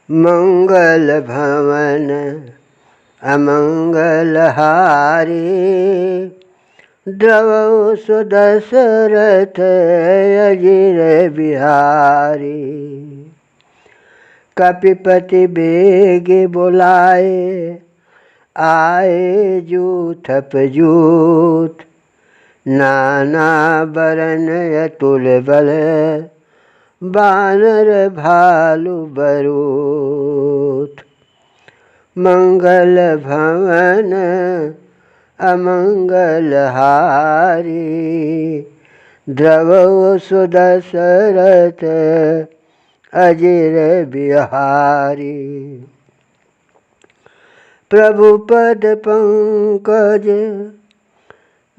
मंगल भवन अमंगल हारी, द्रवौ सुदशरथ अजिर बिहारी। कपिपति बेग बुलाए, आए जूथप जूथ। नाना बरन अतुल बल, बानर भालु बरूथ। मंगल भवन अमंगल हारी, द्रवौ सुदशरथ अजिर बिहारी। प्रभु पद पंकज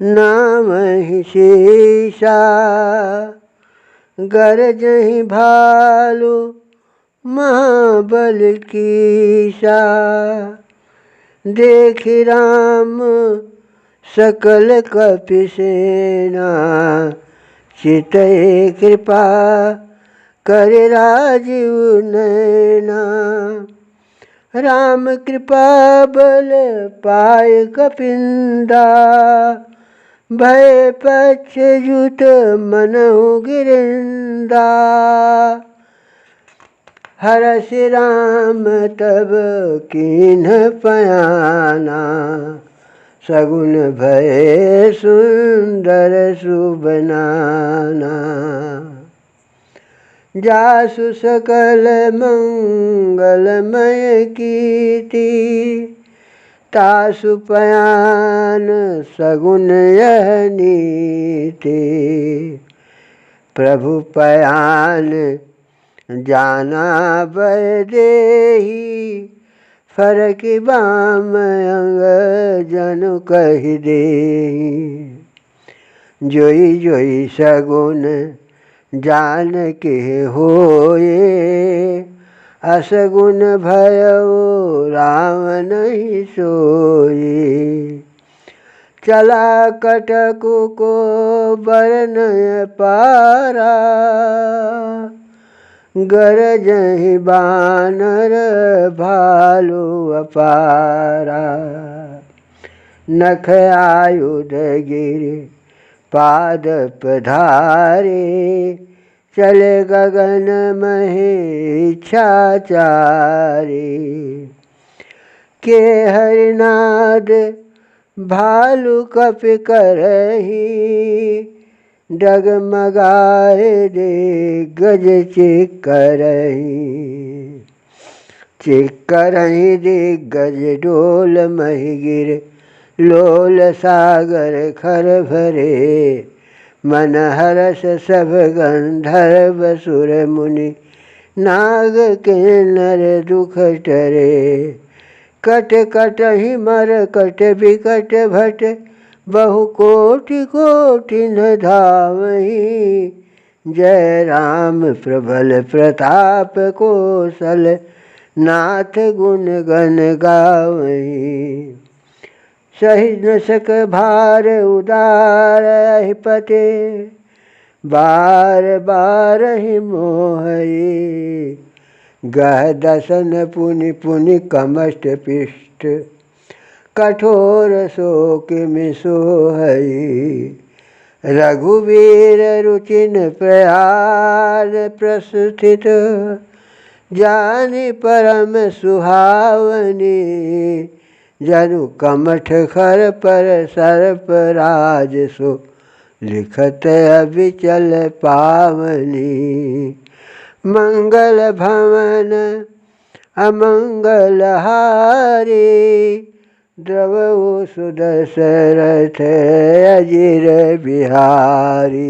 नाम ही शीशा, गरजहि भालु महाबल कीसा। देखि राम सकल कपि सेना, चितहि कृपा करे राजीव नैना। राम कृपा बल पाए कपिंदा, भय पक्षयुत मनहु गिरिंदा। हरषि राम तब कीन्ह पयाना, सगुन भय सुंदर सुबनाना। जासु सकल मंगलमय कीर्ति, तासु पयान सगुन यह नीति। प्रभु पयान जाना भय देहि, फरकि बाम अंग जनु कहि देहि। जोई जोई सगुन जान के होए, असगुन भयउ राम नहीं सोए। चला कटकु को बरनय पारा, गरजहि बानर भालु अपारा। नख आयुध गिरि पाद पधारे, चले गगन महे इच्छाचारी। के हरिनाद भालु कपि करही, डगमगाए दे गज चिक्करही। चिक्करहि दिग्गज डोल महि गिर, लोल सागर खर भरे। मन हरस सब गंधर्व सुर मुनि, नाग किन्नर दुख टरे। कट कटहि मरकट बिकट भट, बहु कोटि कोटि न धावहीं। जय राम प्रबल प्रताप कौशल, नाथ गुण गण गावहीं। सहि न सक भार उदार अधिपते, बार बार ही मोहई। गह दसन पुनि पुनि कमष्ट पिष्ट, कठोर शोक मिसोहई। रघुवीर रुचिन प्रयाण प्रस्थित, जानि परम सुहावनी। जनु कमठ खर पर सर्प राज सो, लिखत अविचल पावनी। मंगल भवन अमंगल हारी, द्रवौ सुदशरथ अजिर बिहारी।